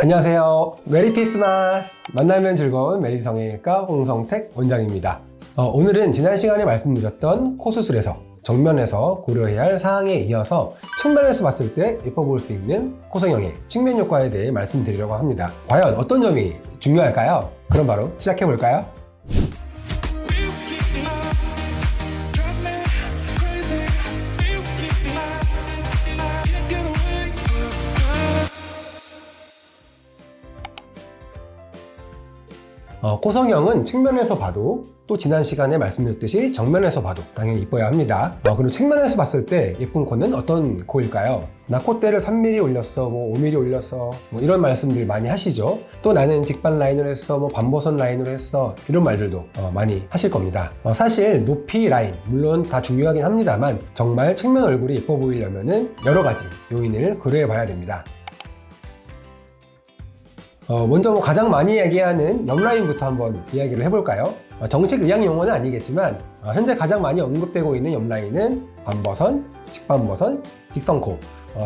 안녕하세요. 메리 크리스마스! 만나면 즐거운 메리성형외과 홍성택 원장입니다. 오늘은 지난 시간에 말씀드렸던 코 수술에서 정면에서 고려해야 할 사항에 이어서 측면에서 봤을 때 예뻐 보일 수 있는 코성형의 측면 효과에 대해 말씀드리려고 합니다. 과연 어떤 점이 중요할까요? 그럼 바로 시작해 볼까요? 코성형은 측면에서 봐도 또 지난 시간에 말씀드렸듯이 정면에서 봐도 당연히 이뻐야 합니다. 그럼 측면에서 봤을 때 예쁜 코는 어떤 코일까요? 나 콧대를 3mm 올렸어, 5mm 올렸어, 이런 말씀들 많이 하시죠. 또 나는 직반 라인을 했어, 반보선 라인으로 했어, 이런 말들도 많이 하실 겁니다. 사실 높이 라인 물론 다 중요하긴 합니다만 정말 측면 얼굴이 예뻐 보이려면은 여러 가지 요인을 고려해 봐야 됩니다. 먼저 가장 많이 얘기하는 옆라인부터 한번 이야기를 해볼까요? 정식 의학 용어는 아니겠지만 현재 가장 많이 언급되고 있는 옆라인은 반보선, 직반보선, 직선코,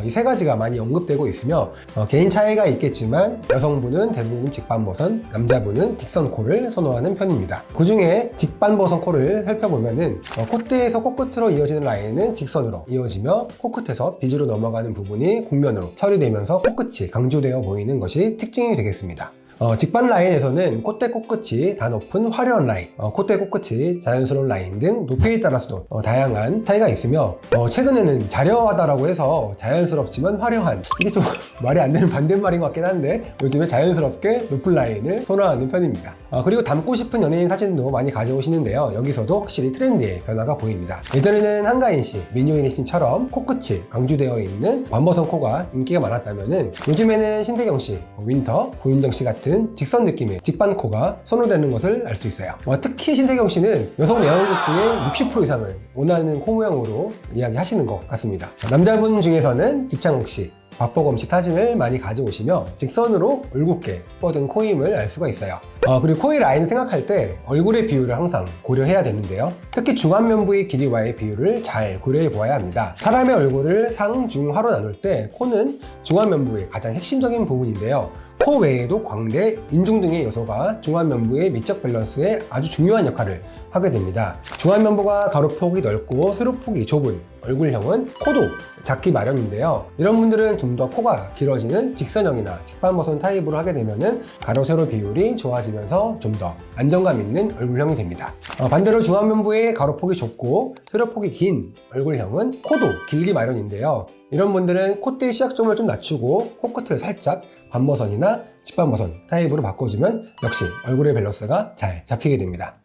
이 세 가지가 많이 언급되고 있으며 개인 차이가 있겠지만 여성분은 대부분 직반보선, 남자분은 직선코를 선호하는 편입니다. 그 중에 직반보선 코를 살펴보면은 콧대에서 코끝으로 이어지는 라인은 직선으로 이어지며 코끝에서 비주로 넘어가는 부분이 곡면으로 처리되면서 코끝이 강조되어 보이는 것이 특징이 되겠습니다. 직반 라인에서는 콧대 코끝이 다 높은 화려한 라인, 콧대 코끝이 자연스러운 라인 등 높이에 따라서도 다양한 차이가 있으며 최근에는 자려하다라고 해서 자연스럽지만 화려한, 이게 좀 말이 안 되는 반대말인 것 같긴 한데 요즘에 자연스럽게 높은 라인을 선호하는 편입니다. 그리고 닮고 싶은 연예인 사진도 많이 가져오시는데요. 여기서도 확실히 트렌드의 변화가 보입니다. 예전에는 한가인 씨, 민효인 씨처럼 코끝이 강조되어 있는 반보선 코가 인기가 많았다면은 요즘에는 신세경 씨, 윈터, 고윤정 씨 같은 직선 느낌의 직반코가 선호되는 것을 알 수 있어요. 특히 신세경 씨는 여성 내연극 중에 60% 이상을 원하는 코 모양으로 이야기하시는 것 같습니다. 남자분 중에서는 지창욱 씨, 박보검 씨 사진을 많이 가져오시며 직선으로 올곧게 뻗은 코임을 알 수가 있어요. 그리고 코의 라인을 생각할 때 얼굴의 비율을 항상 고려해야 되는데요. 특히 중안면 부위 길이와의 비율을 잘 고려해 보아야 합니다. 사람의 얼굴을 상, 중, 하로 나눌 때 코는 중안면 부위의 가장 핵심적인 부분인데요. 코 외에도 광대, 인중 등의 요소가 중안면부의 미적 밸런스에 아주 중요한 역할을 하게 됩니다. 중안면부가 가로폭이 넓고 세로폭이 좁은 얼굴형은 코도 작기 마련인데요. 이런 분들은 좀 더 코가 길어지는 직선형이나 직반보선 타입으로 하게 되면은 가로 세로 비율이 좋아지면서 좀 더 안정감 있는 얼굴형이 됩니다. 반대로 중안면부의 가로폭이 좁고 세로폭이 긴 얼굴형은 코도 길기 마련인데요. 이런 분들은 콧대 시작점을 좀 낮추고 코끝을 살짝 반보선이나 직반보선 타입으로 바꿔주면 역시 얼굴의 밸런스가 잘 잡히게 됩니다.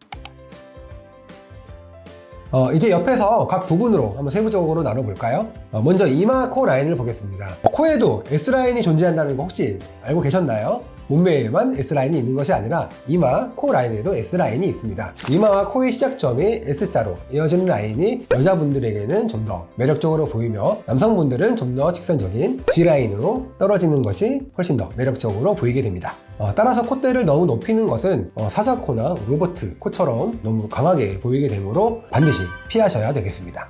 이제 옆에서 각 부분으로 한번 세부적으로 나눠볼까요? 먼저 이마 코 라인을 보겠습니다. 코에도 S라인이 존재한다는 거 혹시 알고 계셨나요? 몸매에만 S라인이 있는 것이 아니라 이마, 코 라인에도 S라인이 있습니다. 이마와 코의 시작점이 S자로 이어지는 라인이 여자분들에게는 좀 더 매력적으로 보이며 남성분들은 좀 더 직선적인 G라인으로 떨어지는 것이 훨씬 더 매력적으로 보이게 됩니다. 따라서 콧대를 너무 높이는 것은 사자코나 로버트 코처럼 너무 강하게 보이게 되므로 반드시 피하셔야 되겠습니다.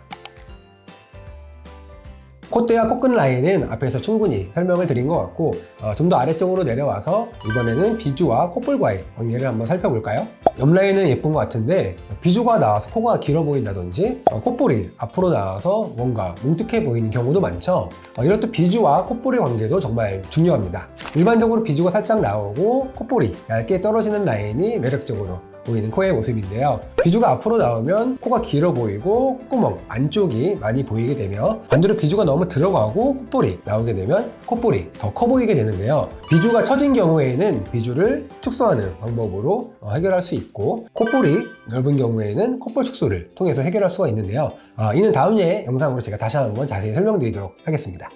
콧대와 코끝 라인은 앞에서 충분히 설명을 드린 것 같고 좀 더 아래쪽으로 내려와서 이번에는 비주와 콧볼과의 관계를 한번 살펴볼까요? 옆라인은 예쁜 것 같은데 비주가 나와서 코가 길어 보인다든지 콧볼이 앞으로 나와서 뭔가 뭉툭해 보이는 경우도 많죠. 이렇듯 비주와 콧볼의 관계도 정말 중요합니다. 일반적으로 비주가 살짝 나오고 콧볼이 얇게 떨어지는 라인이 매력적으로 보이는 코의 모습인데요. 비주가 앞으로 나오면 코가 길어 보이고 콧구멍 안쪽이 많이 보이게 되며 반대로 비주가 너무 들어가고 콧볼이 나오게 되면 콧볼이 더 커 보이게 되는데요. 비주가 처진 경우에는 비주를 축소하는 방법으로 해결할 수 있고 콧볼이 넓은 경우에는 콧볼 축소를 통해서 해결할 수가 있는데요. 이는 다음 영상으로 제가 다시 한번 자세히 설명드리도록 하겠습니다.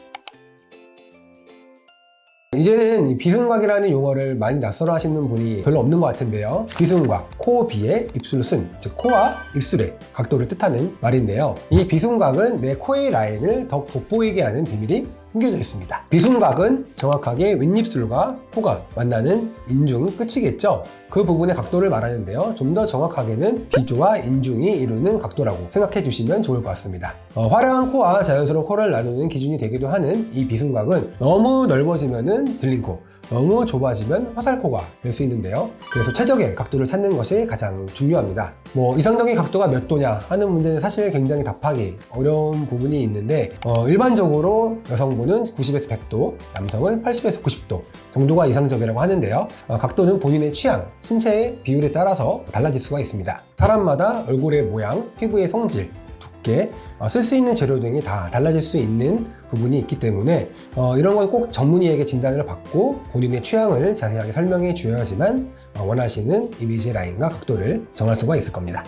이제는 비순곽이라는 용어를 많이 낯설어 하시는 분이 별로 없는 것 같은데요. 비순곽, 코 비의 입술 순, 즉 코와 입술의 각도를 뜻하는 말인데요. 이 비순곽은 내 코의 라인을 더 돋보이게 하는 비밀이 숨겨져 있습니다. 비순곽은 정확하게 윗입술과 코가 만나는 인중 끝이겠죠. 그 부분의 각도를 말하는데요. 좀 더 정확하게는 비주와 인중이 이루는 각도라고 생각해 주시면 좋을 것 같습니다. 화려한 코와 자연스러운 코를 나누는 기준이 되기도 하는 이 비순곽은 너무 넓어지면은 들린 코, 너무 좁아지면 화살코가 될 수 있는데요. 그래서 최적의 각도를 찾는 것이 가장 중요합니다. 이상적인 각도가 몇 도냐 하는 문제는 사실 굉장히 답하기 어려운 부분이 있는데 일반적으로 여성분은 90에서 100도, 남성은 80에서 90도 정도가 이상적이라고 하는데요. 각도는 본인의 취향, 신체의 비율에 따라서 달라질 수가 있습니다. 사람마다 얼굴의 모양, 피부의 성질, 두께, 쓸 수 있는 재료 등이 다 달라질 수 있는 부분이 있기 때문에 이런 건 꼭 전문의에게 진단을 받고 본인의 취향을 자세하게 설명해 주어야지만 원하시는 이미지 라인과 각도를 정할 수가 있을 겁니다.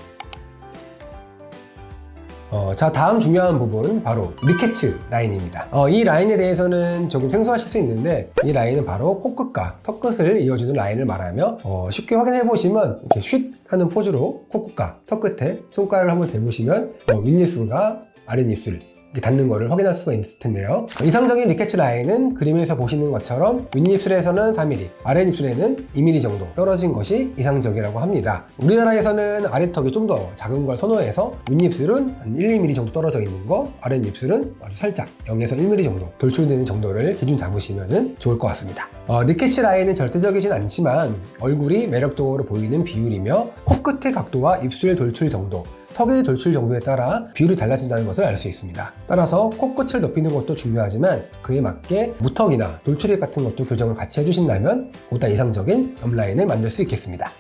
자, 다음 중요한 부분 바로 리케츠 라인입니다. 이 라인에 대해서는 조금 생소하실 수 있는데 이 라인은 바로 코끝과 턱끝을 이어주는 라인을 말하며 쉽게 확인해 보시면 이렇게 쉿 하는 포즈로 코끝과 턱끝에 손가락을 한번 대보시면 윗입술과 아랫입술 닿는 거를 확인할 수가 있을 텐데요. 이상적인 리케츠 라인은 그림에서 보시는 것처럼 윗입술에서는 4mm, 아랫입술에는 2mm 정도 떨어진 것이 이상적이라고 합니다. 우리나라에서는 아래턱이 좀 더 작은 걸 선호해서 윗입술은 한 1, 2mm 정도 떨어져 있는 거, 아랫입술은 아주 살짝 0에서 1mm 정도 돌출되는 정도를 기준 잡으시면 좋을 것 같습니다. 리케츠 라인은 절대적이진 않지만 얼굴이 매력적으로 보이는 비율이며 코끝의 각도와 입술 돌출 정도, 턱의 돌출 정도에 따라 비율이 달라진다는 것을 알 수 있습니다. 따라서 코끝을 높이는 것도 중요하지만 그에 맞게 무턱이나 돌출액 같은 것도 교정을 같이 해주신다면 보다 이상적인 옆라인을 만들 수 있겠습니다.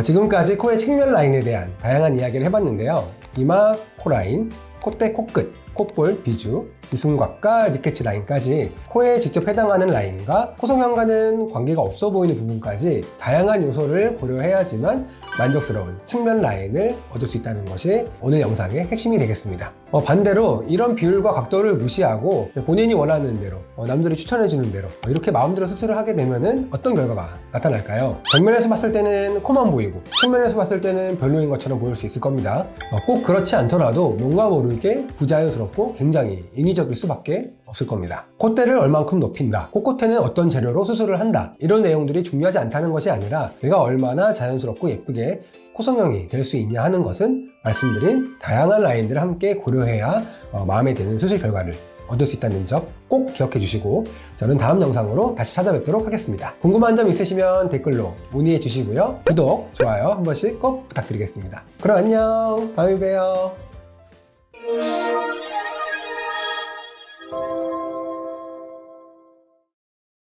지금까지 코의 측면 라인에 대한 다양한 이야기를 해봤는데요. 이마, 코라인, 콧대, 코끝, 콧볼, 비주, 이순곽과 리케츠 라인까지 코에 직접 해당하는 라인과 코성형과는 관계가 없어 보이는 부분까지 다양한 요소를 고려해야지만 만족스러운 측면 라인을 얻을 수 있다는 것이 오늘 영상의 핵심이 되겠습니다. 반대로 이런 비율과 각도를 무시하고 본인이 원하는 대로 남들이 추천해주는 대로 이렇게 마음대로 수술을 하게 되면 어떤 결과가 나타날까요? 정면에서 봤을 때는 코만 보이고 측면에서 봤을 때는 별로인 것처럼 보일 수 있을 겁니다. 꼭 그렇지 않더라도 뭔가 모르게 부자연스럽고 굉장히 인위적일 수밖에 없을 겁니다. 콧대를 얼만큼 높인다, 코끝에는 어떤 재료로 수술을 한다, 이런 내용들이 중요하지 않다는 것이 아니라 내가 얼마나 자연스럽고 예쁘게 코성형이 될 수 있냐 하는 것은 말씀드린 다양한 라인들을 함께 고려해야 마음에 드는 수술 결과를 얻을 수 있다는 점 꼭 기억해 주시고 저는 다음 영상으로 다시 찾아뵙도록 하겠습니다. 궁금한 점 있으시면 댓글로 문의해 주시고요. 구독, 좋아요 한 번씩 꼭 부탁드리겠습니다. 그럼 안녕, 다음에 봬요.